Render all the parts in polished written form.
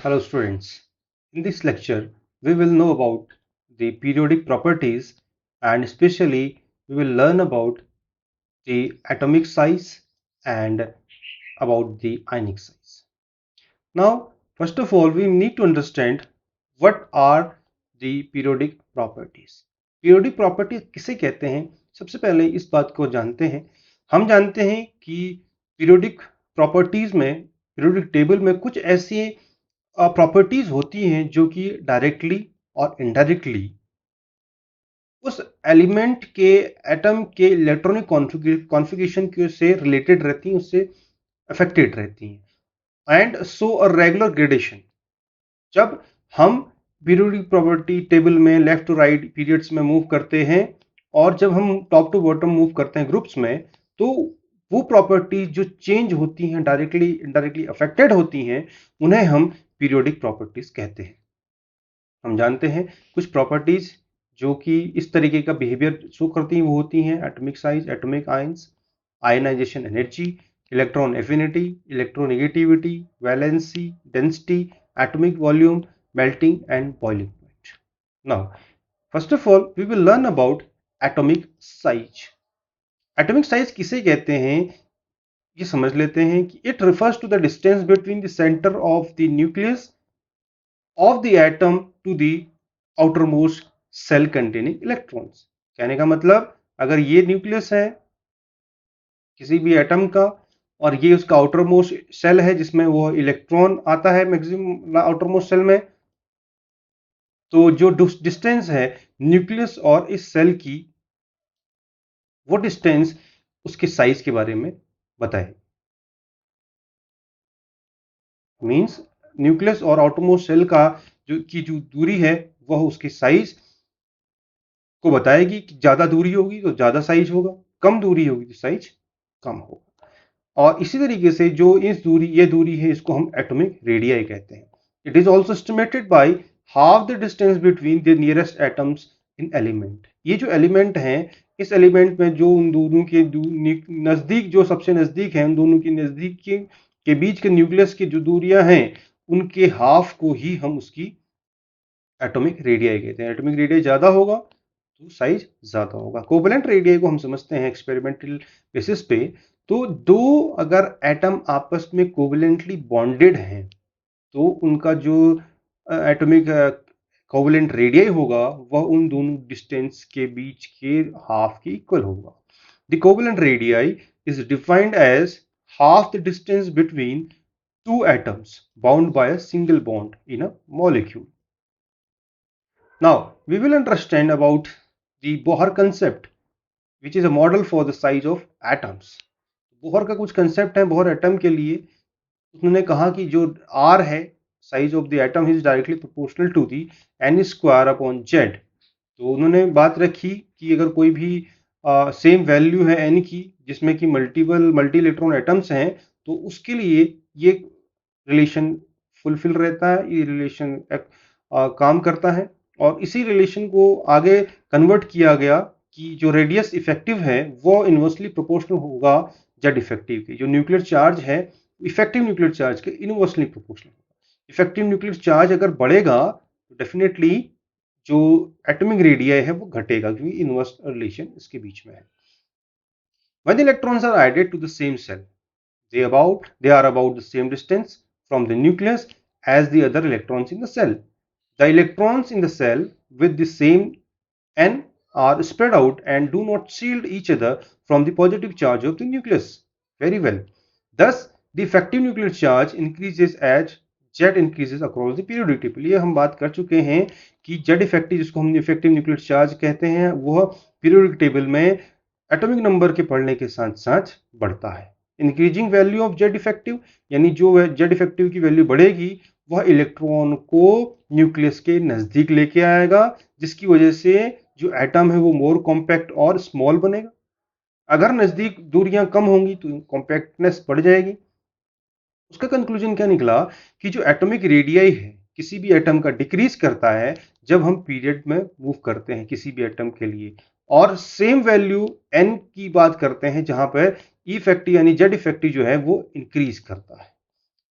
Hello students, in this lecture we will know about the periodic properties and especially we will learn about the atomic size and about the ionic size. Now first of all we need to understand what are the periodic properties. Periodic property किसे कहते हैं? सबसे पहले इस बात को जानते हैं। हम जानते हैं कि periodic properties में periodic table में कुछ ऐसी प्रॉपर्टीज होती हैं जो कि डायरेक्टली और इनडायरेक्टली उस एलिमेंट के एटम के इलेक्ट्रॉनिक कॉन्फ़िगरेशन से रिलेटेड रहती हैं, उससे अफेक्टेड रहती हैं and so a regular gradation. जब हम पीरियोडिक प्रॉपर्टी टेबल में लेफ्ट टू राइट पीरियड्स में मूव करते हैं और जब हम टॉप टू बॉटम मूव करते हैं ग्रुप्स में, तो वो प्रॉपर्टीज जो चेंज होती हैं डायरेक्टली इनडायरेक्टली अफेक्टेड होती हैं, उन्हें हम पीरियोडिक प्रॉपर्टीज कहते हैं। हम जानते हैं कुछ प्रॉपर्टीज जो कि इस तरीके का बिहेवियर शो करती हैं, वो होती हैं atomic size, atomic ions, ionization energy, electron affinity, electronegativity, valency, density, atomic volume, melting and boiling point. Now first of all we will learn about atomic size. Atomic size किसे कहते हैं ये समझ लेते हैं कि it refers to the distance between the centre of the nucleus of the atom to the outermost cell containing electrons। कहने का मतलब अगर ये न्यूक्लियस है किसी भी एटम का और ये उसका आउटरमोस्ट सेल है जिसमें वो इलेक्ट्रॉन आता है मैक्सिमम आउटरमोस्ट सेल में, तो जो डिस्टेंस है न्यूक्लियस और इस सेल की, वो डिस्टेंस उसके साइज के बारे में बताए। मींस न्यूक्लियस और आउटरमोस्ट सेल का जो दूरी है वह उसकी साइज को बताएगी कि ज्यादा दूरी होगी तो ज्यादा साइज होगा, कम दूरी होगी तो साइज कम होगा। और इसी तरीके से जो ये दूरी है इसको हम एटॉमिक रेडियाई कहते हैं। It is also estimated by half the distance between the nearest atoms in element. ये जो एलिमेंट हैं, इस एलिमेंट में जो उन दोनों के नजदीक, जो सबसे नजदीक है, उन दोनों के नजदीक के बीच के न्यूक्लियस की जो दूरियां हैं, उनके हाफ को ही हम उसकी एटॉमिक रेडियाई कहते हैं। एटॉमिक रेडियाई ज्यादा होगा तो साइज ज्यादा होगा। कोवलेंट रेडियाई को हम समझते हैं एक्सपेरिमेंटल बेसिस पे, तो दो अगर एटम आपस में कोवलेंटली बॉन्डेड हैं तो उनका जो एटॉमिक कोवलेंट रेडियाई होगा वह उन दोनों डिस्टेंस के बीच के हाफ के इक्वल होगा। The covalent radii is defined as half the distance between two atoms bound by a single bond in a molecule. Now we will understand about the Bohr concept, which is a model for the size of atoms. Bohr का कुछ concept है Bohr atom के लिए। उन्होंने कहा कि जो R है, size of the atom, is directly proportional to the n square upon Z. तो उन्होंने बात रखी कि अगर कोई भी सेम वैल्यू है n की जिसमें कि मल्टी इलेक्ट्रॉन एटम्स हैं, तो उसके लिए ये रिलेशन फुलफिल रहता है, ये रिलेशन काम करता है। और इसी रिलेशन को आगे कन्वर्ट किया गया कि जो रेडियस इफेक्टिव है वो इनवर्सली प्रोपोर्शनल होगा जेड इफेक्टिव के। जो न्यूक्लियर चार्ज है इफेक्टिव न्यूक्लियर चार्ज के इनवर्सली प्रोपोर्शनल होगा। इफेक्टिव न्यूक्लियर चार्ज अगर बढ़ेगा तो डेफिनेटली जो एटॉमिक रेडियाई है वो घटेगा, क्योंकि इनवर्स रिलेशन इसके बीच में है। When the electrons are added to the same cell, they are about the same distance from the nucleus as the other electrons in the cell. The electrons in the cell with the same n are spread out and do not shield each other from the positive charge of the nucleus very well. Thus, the effective nuclear charge increases as Z increases across the periodic table। ये हम बात कर चुके हैं कि Z effective, जिसको हम effective nuclear charge कहते हैं, वह पीरियोडिक टेबल में एटॉमिक नंबर के बढ़ने के साथ साथ बढ़ता है। Increasing value of Z effective, यानी जो जेड इफेक्टिव की वैल्यू बढ़ेगी वह इलेक्ट्रॉन को न्यूक्लियस के नजदीक लेके आएगा, जिसकी वजह से जो एटम है वो मोर कॉम्पैक्ट और स्मॉल बनेगा। अगर नजदीक दूरियां कम होंगी तो कॉम्पैक्टनेस बढ़ जाएगी। उसका कंक्लूजन क्या निकला कि जो एटॉमिक रेडियाई है किसी भी एटम का डिक्रीज करता है जब हम पीरियड में मूव करते हैं किसी भी एटम के लिए, और सेम वैल्यू एन की बात करते हैं जहां पर ई इफेक्टिव यानी जेड इफेक्टिव जो है वो इंक्रीज करता है।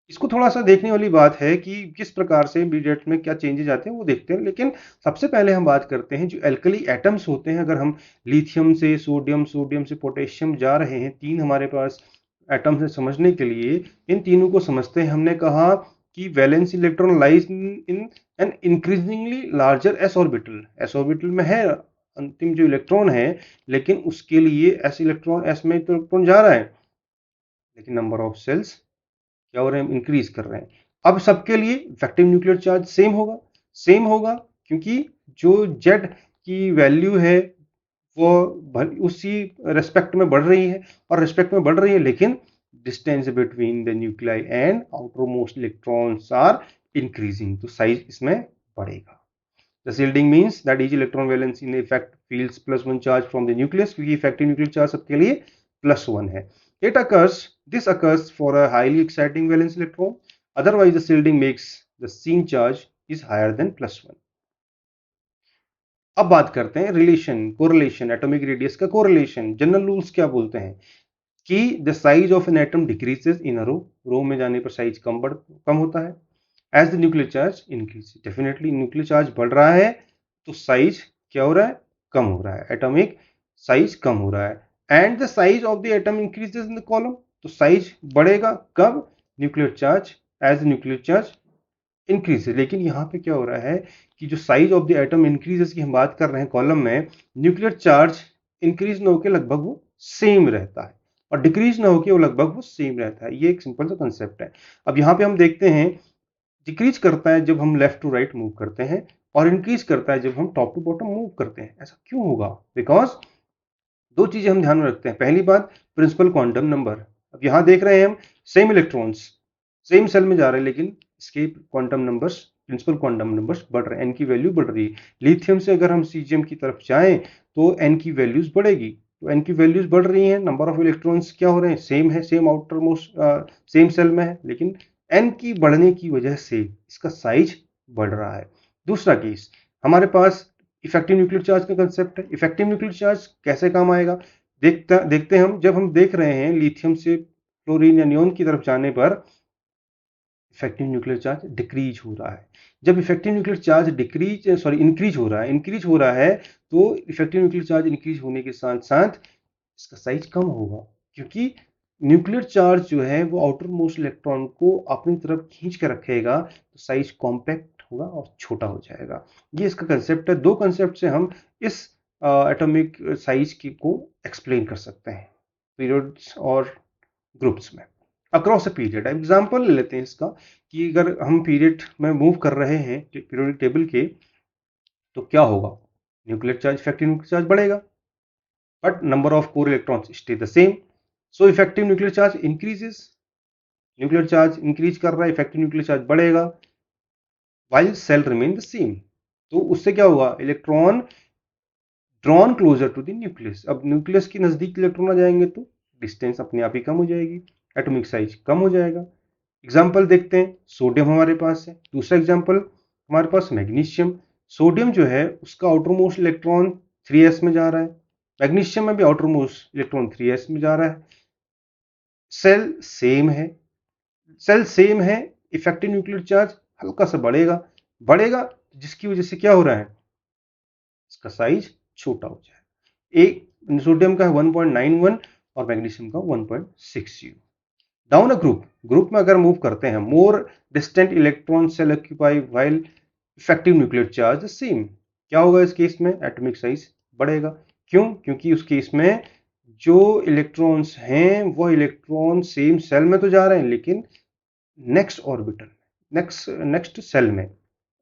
इसको थोड़ा-सा देखने वाली बात है कि किस प्रकार से पीरियड में क्या चेंजेज़ आते हैं वो देखते हैं। लेकिन सबसे पहले हम बात करते हैं जो एल्कली एटम्स होते हैं, अगर हम लिथियम से सोडियम, सोडियम से पोटेशियम जा रहे हैं, 3 हमारे पास एटम्स हैं समझने के लिए, इन तीनों को समझते हैं। हमने कहा कि valence electron lies in an increasingly larger S orbital. S orbital में है अंतिम जो इलेक्ट्रॉन है, लेकिन उसके लिए एस में तो इलेक्ट्रॉन जा रहा है, लेकिन नंबर ऑफ सेल्स क्या हो रहे हैं, इंक्रीज कर रहे हैं। अब सबके लिए इफेक्टिव न्यूक्लियर चार्ज सेम होगा क्योंकि जो जेड की वैल्यू है वो उसी रेस्पेक्ट में बढ़ रही है, और रेस्पेक्ट में बढ़ रही है, लेकिन distance between the nuclei and outermost electrons are increasing, तो साइज इसमें बढ़ेगा। The shielding means that each electron valence in effect feels +1 charge from the nucleus, क्योंकि effective nuclear charge सबके लिए +1 है। This occurs for a highly exciting valence electron. Otherwise, the shielding makes the scene charge is higher than +1. अब बात करते हैं relation, correlation, atomic radius का correlation. General rules क्या बोलते हैं कि the size of an atom decreases in a row में जाने पर साइज कम होता है। As the nuclear charge increase, definitely nuclear charge बढ़ रहा है तो साइज क्या हो रहा है, कम हो रहा है, एटॉमिक साइज कम हो रहा है। And the size of the atom increases in the column, तो साइज बढ़ेगा कब, nuclear charge, as nuclear charge increase. लेकिन यहाँ पे क्या हो रहा है कि जो size of the atom increases की हम बात कर रहे हैं कॉलम में, न्यूक्लियर चार्ज इंक्रीज ना होकर लगभग वो सेम रहता है, और डिक्रीज ना होकर वो लगभग वो सेम रहता है। ये एक सिंपल सा कंसेप्ट है। अब यहाँ पे हम देखते हैं डिक्रीज करता है जब हम लेफ्ट टू राइट मूव करते हैं, और इंक्रीज करता है जब हम टॉप टू बॉटम मूव करते हैं। ऐसा क्यों होगा? बिकॉज दो चीजें हम ध्यान में रखते हैं। पहली बात, प्रिंसिपल क्वांटम नंबर। अब यहाँ देख रहे हैं हम सेम इलेक्ट्रॉन्स सेम सेल में जा रहे हैं, लेकिन इसके quantum numbers, principal quantum numbers बढ़ रहे हैं, एन की वैल्यू बढ़ रही है। लिथियम से अगर हम सीजियम की तरफ जाएं तो एन की वैल्यूज बढ़ेगी, तो एन की वैल्यूज बढ़ रही हैं, नंबर ऑफ इलेक्ट्रॉन्स क्या हो रहे हैं, सेम है, same outermost same shell में है, लेकिन एन की बढ़ने की वजह से इसका साइज बढ़ रहा है। दूसरा केस, हमारे पास इफेक्टिव न्यूक्लियर चार्ज का कंसेप्ट है। इफेक्टिव न्यूक्लियर चार्ज कैसे काम आएगा, देखते हैं हम। जब हम देख रहे हैं लिथियम से फ्लोरीन या नियोन की तरफ जाने पर इफेक्टिव न्यूक्लियर चार्ज डिक्रीज हो रहा है। जब इफेक्टिव न्यूक्लियर चार्ज इंक्रीज हो रहा है, तो इफेक्टिव न्यूक्लियर चार्ज इंक्रीज होने के साथ साथ इसका साइज कम होगा, क्योंकि न्यूक्लियर चार्ज जो है वो आउटर मोस्ट इलेक्ट्रॉन को अपनी तरफ खींच के रखेगा, तो साइज कॉम्पैक्ट होगा और छोटा हो जाएगा। ये इसका कंसेप्ट है। दो कंसेप्ट से हम इस एटॉमिक साइज की को एक्सप्लेन कर सकते हैं पीरियड्स और ग्रुप्स में। अक्रॉस अ पीरियड एग्जांपल ले लेते हैं इसका, कि अगर हम पीरियड में मूव कर रहे हैं पीरियोडिक टेबल के, तो क्या होगा, nuclear charge, effective nuclear charge बढ़ेगा, but number of core electrons stay the same, so effective nuclear charge increases. Nuclear charge increase कर रहा है, इफेक्टिव न्यूक्लियर चार्ज बढ़ेगा, while shell remain the same. तो उससे क्या होगा, electron drawn closer to the nucleus. अब न्यूक्लियस के नजदीक इलेक्ट्रॉन आ जाएंगे तो डिस्टेंस अपने आप ही कम हो जाएगी, एटॉमिक साइज कम हो जाएगा। एग्जाम्पल देखते हैं, सोडियम हमारे पास है। दूसरा एग्जाम्पल हमारे पास मैग्नीशियम। सोडियम जो है उसका आउटर मोस्ट इलेक्ट्रॉन 3s में जा रहा है, मैग्नीशियम में भी आउटर मोस्ट इलेक्ट्रॉन 3s में जा रहा है। सेल सेम है, इफेक्टिव न्यूक्लियर चार्ज हल्का सा बढ़ेगा, जिसकी वजह से क्या हो रहा है, इसका साइज छोटा हो जाए। एक सोडियम का 1.91 और मैग्नीशियम का 1.60। डाउन अ ग्रुप में अगर मूव करते हैं, more distant electron shell occupy while effective nuclear charge same. क्या होगा इस केस में, एटॉमिक साइज बढ़ेगा। क्यों? क्योंकि उस केस में जो इलेक्ट्रॉन्स हैं वो इलेक्ट्रॉन सेम सेल में तो जा रहे हैं, लेकिन नेक्स्ट ऑर्बिटल, नेक्स्ट सेल में,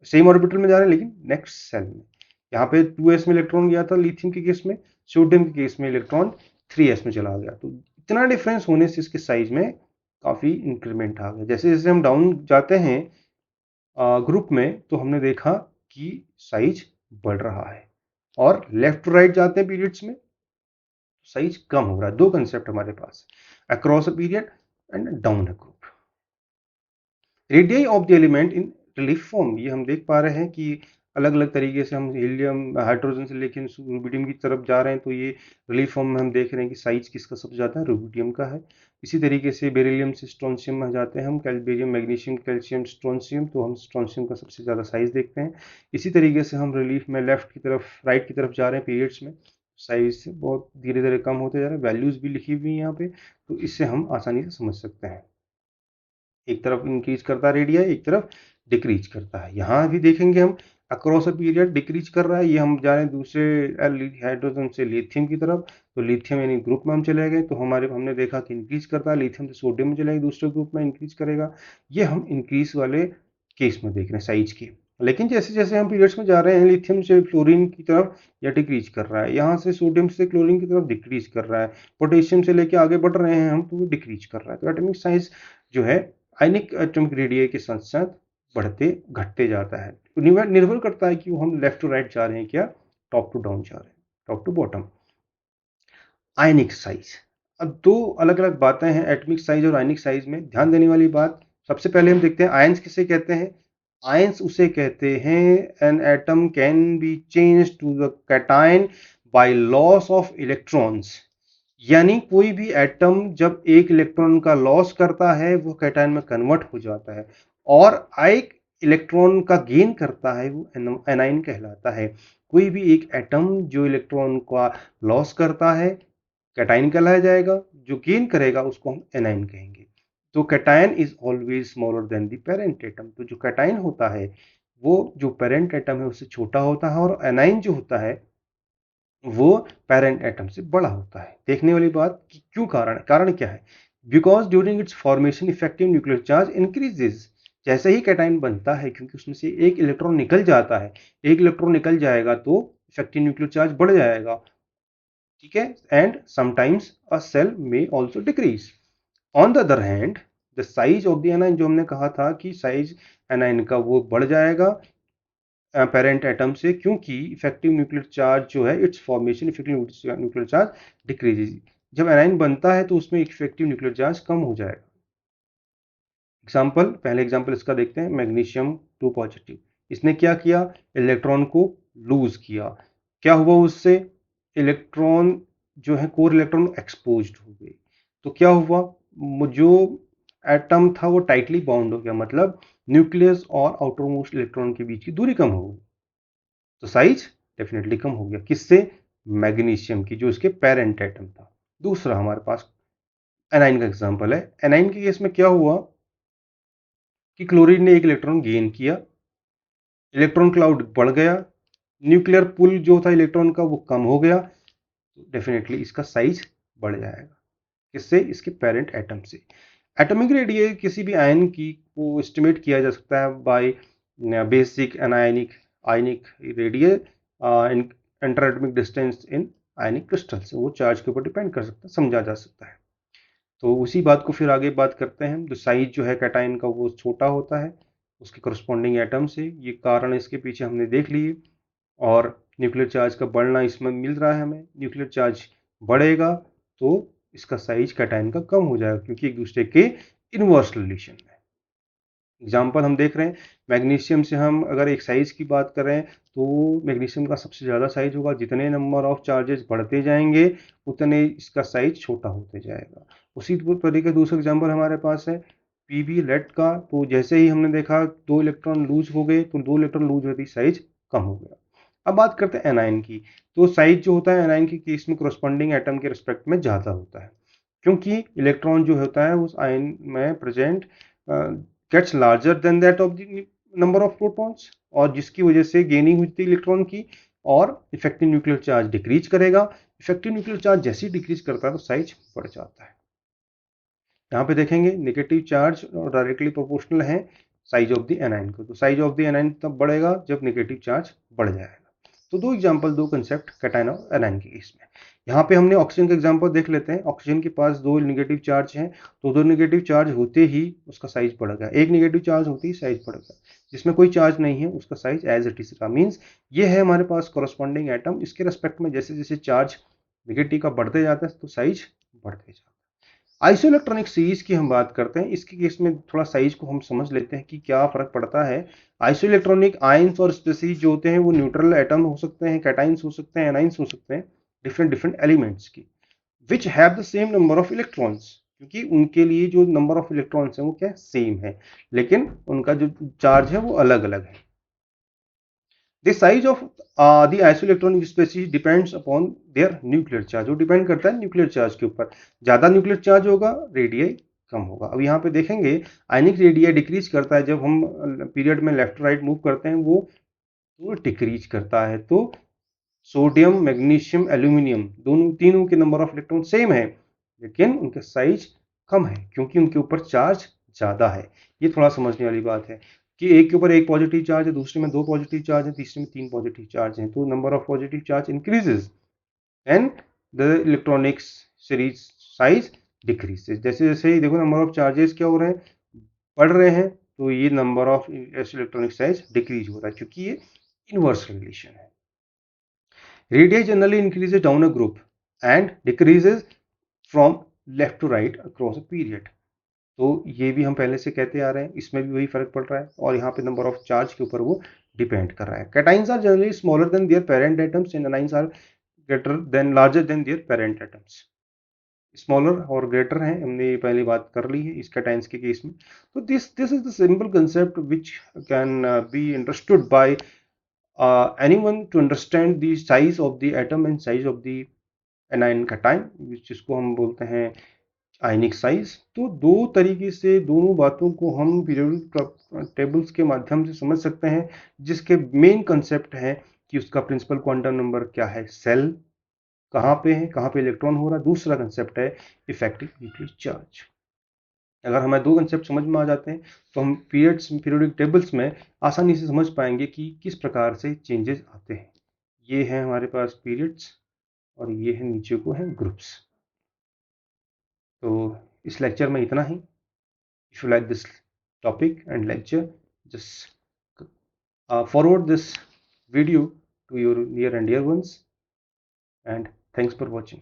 सेम ऑर्बिटल में जा रहे हैं लेकिन नेक्स्ट सेल में। यहाँ पे 2s में इलेक्ट्रॉन गया था लिथियम के केस में, सोडियम के केस में इलेक्ट्रॉन 3s में चला गया। तो इतना डिफरेंस होने से इसके साइज में काफी इंक्रीमेंट आ गया। जैसे जैसे हम डाउन जाते हैं ग्रुप में, तो हमने देखा कि साइज बढ़ रहा है, और लेफ्ट टू राइट जाते हैं पीरियड्स में, साइज कम हो रहा है। दो कंसेप्ट हमारे पास, across a period and down a group. Radii of the element in relief form, ये हम देख पा रहे हैं कि अलग अलग तरीके से हम हीलियम हाइड्रोजन से लेकर रुबिडियम की तरफ जा रहे हैं, तो ये रिलीफ फॉर्म में हम देख रहे हैं कि साइज किसका सबसे ज़्यादा है, रुबिडियम का है। इसी तरीके से बेरिलियम से स्ट्रोंशियम में जाते हैं हम, बेरियम मैग्नीशियम कैल्शियम स्ट्रोंशियम, तो हम स्ट्रोंशियम का सबसे ज़्यादा साइज देखते हैं। इसी तरीके से हम रिलीफ में लेफ्ट की तरफ राइट की तरफ जा रहे हैं पीरियड्स में, साइज बहुत धीरे धीरे कम होते जा रहे हैं, वैल्यूज भी लिखी हुई है यहाँ पे, तो इससे हम आसानी से समझ सकते हैं। एक तरफ इंक्रीज करता है रेडिया, एक तरफ डिक्रीज करता है। यहाँ भी देखेंगे हम अक्रॉस अ पीरियड डिक्रीज कर रहा है, ये हम जा रहे हैं दूसरे हाइड्रोजन से लिथियम की तरफ, तो लिथियम यानी ग्रुप में हम चले गए, तो हमने देखा कि इंक्रीज करता है, लिथियम से सोडियम में चले गए दूसरे ग्रुप में, इंक्रीज करेगा। ये हम इंक्रीज वाले केस में देख रहे हैं साइज की। लेकिन जैसे जैसे हम पीरियड्स में जा रहे हैं, लिथियम से फ्लोरीन की तरफ या डिक्रीज कर रहा है, यहाँ से सोडियम से क्लोरीन की तरफ डिक्रीज कर रहा है, पोटेशियम से लेके आगे बढ़ रहे हैं हम, तो वो डिक्रीज कर रहा है। तो एटॉमिक साइज जो है आयनिक एटॉमिक रेडियस के साथ साथ बढ़ते घटते जाता है, तो निर्भर करता है कि वो हम लेफ्ट टू राइट जा रहे हैं क्या टॉप टू डाउन जा रहे हैं, top to bottom. Ionic size, अब दो अलग अलग बातें हैं एटॉमिक साइज और आयनिक साइज में। ध्यान देने वाली बात, सबसे पहले हम देखते हैं आयंस किसे कहते हैं। आयंस उसे कहते हैं an atom can be change to the cation by loss of electrons, यानी कोई भी एटम जब एक इलेक्ट्रॉन का लॉस करता है वो कैटायन में कन्वर्ट हो जाता है, और एक इलेक्ट्रॉन का गेन करता है वो एनाइन कहलाता है। कोई भी एक एटम जो इलेक्ट्रॉन का लॉस करता है कैटायन कहलाया जाएगा, जो गेन करेगा उसको हम एनाइन कहेंगे। तो cation is always smaller than the parent atom, तो जो कैटायन होता है वो जो पेरेंट एटम है उससे छोटा होता है, और एनाइन जो होता है वो पेरेंट एटम से बड़ा होता है। देखने वाली बात कि क्यों, कारण क्या है, because during its formation effective nuclear charge increases. जैसे ही कैटायन बनता है, क्योंकि उसमें से एक इलेक्ट्रॉन निकल जाता है, एक इलेक्ट्रॉन निकल जाएगा तो इफेक्टिव न्यूक्लियर चार्ज बढ़ जाएगा, ठीक है, एंड समटाइम्स अ सेल में also decrease. On the other hand the size of the A9, जो हमने कहा था कि साइज एनाइन का वो बढ़ जाएगा पेरेंट एटम से, क्योंकि इफेक्टिव न्यूक्लियर चार्ज जो है it's formation effective nuclear charge decreases. जब एनाइन बनता है तो उसमें इफेक्टिव न्यूक्लियर चार्ज कम हो जाएगा। पहले एग्जांपल इसका देखते हैं, मैग्नीशियम 2 पॉजिटिव, इसने क्या किया, इलेक्ट्रॉन को लूज किया, क्या हुआ उससे, इलेक्ट्रॉन जो है कोर इलेक्ट्रॉन एक्सपोज्ड हो गए, तो क्या हुआ, जो एटम था वो टाइटली बाउंड हो गया, मतलब न्यूक्लियस और आउटर मोस्ट इलेक्ट्रॉन के बीच की दूरी कम हो गई, तो साइज डेफिनेटली कम हो गया, किससे, मैग्नीशियम की, जो इसके पेरेंट एटम था। दूसरा हमारे पास एनाइन का एग्जांपल है। एनाइन के केस में क्या हुआ कि क्लोरीन ने एक इलेक्ट्रॉन गेन किया, इलेक्ट्रॉन क्लाउड बढ़ गया, न्यूक्लियर पुल जो था इलेक्ट्रॉन का वो कम हो गया, तो डेफिनेटली इसका साइज बढ़ जाएगा, किससे, इसके पेरेंट एटम से। एटॉमिक रेडियस किसी भी आयन की को एस्टिमेट किया जा सकता है by basic anionic ionic radius interatomic distance in ionic crystal से, वो चार्ज के ऊपर डिपेंड कर सकता है, समझा जा सकता है। तो उसी बात को फिर आगे बात करते हैं, जो साइज जो है कैटायन का वो छोटा होता है उसके करस्पॉन्डिंग एटम से, ये कारण इसके पीछे हमने देख लिए। और न्यूक्लियर चार्ज का बढ़ना इसमें मिल रहा है हमें, न्यूक्लियर चार्ज बढ़ेगा तो इसका साइज कैटायन का कम हो जाएगा, क्योंकि एक दूसरे के इनवर्स रिलेशन में। एग्जाम्पल हम देख रहे हैं, मैग्नीशियम से हम अगर एक साइज की बात करें तो मैग्नीशियम का सबसे ज़्यादा साइज होगा, जितने नंबर ऑफ चार्जेस बढ़ते जाएंगे उतने इसका साइज छोटा होते जाएगा। उसी तरीके दूसरा एग्जाम्पल हमारे पास है पीबी लेड का, तो जैसे ही हमने देखा 2 इलेक्ट्रॉन लूज हो गए, तो 2 इलेक्ट्रॉन लूज होती साइज कम हो गया। अब बात करते हैं एनाइन की, तो साइज जो होता है एनाइन के केस में करस्पॉन्डिंग एटम के रिस्पेक्ट में ज़्यादा होता है, क्योंकि इलेक्ट्रॉन जो होता है उस आयन में present gets larger than that of the number of protons, और जिसकी वजह से गेनिंग हुई थी इलेक्ट्रॉन की, और इफेक्टिव न्यूक्लियर चार्ज डिक्रीज करेगा। इफेक्टिव न्यूक्लियर चार्ज जैसे ही डिक्रीज करता है तो साइज बढ़ जाता है। यहाँ पे देखेंगे नेगेटिव चार्ज डायरेक्टली प्रोपोर्शनल है साइज ऑफ द एनाइन को, तो साइज ऑफ द एनाइन तब बढ़ेगा जब नेगेटिव चार्ज बढ़ जाएगा। तो दो एग्जांपल, दो कंसेप्ट कैटायन और एनाइन के केस में। यहाँ पे हमने ऑक्सीजन का एग्जांपल देख लेते हैं। ऑक्सीजन के पास 2 नेगेटिव चार्ज हैं, तो 2 नेगेटिव चार्ज होते ही उसका साइज बढ़ गया, एक नेगेटिव चार्ज होते ही साइज बढ़ गया, जिसमें कोई चार्ज नहीं है उसका साइज एज इट इज का, मीन्स ये है हमारे पास कॉरस्पॉन्डिंग एटम, इसके रेस्पेक्ट में जैसे जैसे चार्ज नेगेटिव का बढ़ते जाता है तो साइज बढ़ते जाता है। आइसोइलेक्ट्रॉनिक सीरीज की हम बात करते हैं। इसके केस में थोड़ा साइज को हम समझ लेते हैं कि क्या फर्क पड़ता है। आइसोइलेक्ट्रॉनिक आयंस और स्पेसीज जो होते हैं वो न्यूट्रल एटम हो सकते हैं, कैटाइंस हो सकते हैं, एनाइंस हो सकते हैं, डिफरेंट डिफरेंट एलिमेंट्स की, which have the same number of electrons, क्योंकि उनके लिए जो नंबर ऑफ इलेक्ट्रॉन्स है वो क्या सेम है, लेकिन उनका जो चार्ज है वो अलग अलग है। The size of the isoelectronic species depends upon their nuclear charge, वो डिपेंड करता है न्यूक्लियर चार्ज के ऊपर। ज्यादा न्यूक्लियर चार्ज होगा, रेडियस कम होगा। अब यहाँ पे देखेंगे आयनिक रेडियस डिक्रीज करता है जब हम पीरियड में लेफ्ट राइट मूव करते हैं, वो डिक्रीज करता है। तो सोडियम, मैग्नीशियम, एल्यूमिनियम दोनों तीनों के नंबर ऑफ इलेक्ट्रॉन सेम है, लेकिन उनके साइज कम है क्योंकि उनके ऊपर चार्ज ज्यादा है। ये थोड़ा समझने वाली बात है कि एक के ऊपर एक पॉजिटिव चार्ज है, दूसरे में दो पॉजिटिव चार्ज है, तीसरे में तीन पॉजिटिव चार्ज है, तो number of positive charge increases and the electronics series size decreases. जैसे जैसे देखो नंबर ऑफ चार्जेस क्या हो रहे हैं, बढ़ रहे हैं, तो ये number of electronic size decrease हो रहा है, क्योंकि ये इनवर्स रिलेशन है। Radius generally increases down a group and decreases from left to right across a period. तो ये भी हम पहले से कहते आ रहे हैं, इसमें भी वही फर्क पड़ रहा है और यहाँ पे नंबर ऑफ चार्ज के ऊपर वो डिपेंड कर रहा है। Cations are generally smaller than their parent atoms and anions are greater than larger than their parent atoms. Smaller और ग्रेटर हैं, हमने ये पहली बात कर ली है इस कैटाइंस के केस में। तो this is the simple concept which can be understood by anyone to understand the size of the atom and size of the anion cation, जिसको हम बोलते हैं आयनिक साइज। तो दो तरीके से दोनों बातों को हम पीरियोडिक टेबल्स के माध्यम से समझ सकते हैं, जिसके मेन कंसेप्ट है कि उसका प्रिंसिपल क्वांटम नंबर क्या है, सेल कहाँ पे है, कहाँ पे इलेक्ट्रॉन हो रहा है। दूसरा कंसेप्ट है इफेक्टिव न्यूक्लियर चार्ज। अगर हमें दो कंसेप्ट समझ में आ जाते हैं तो हम पीरियोडिक टेबल्स में आसानी से समझ पाएंगे कि किस प्रकार से चेंजेस आते हैं। ये है हमारे पास पीरियड्स और ये है नीचे को है ग्रुप्स। तो इस लेक्चर में इतना ही। If you like this topic and lecture, just forward this video to your near and dear ones, and thanks for watching.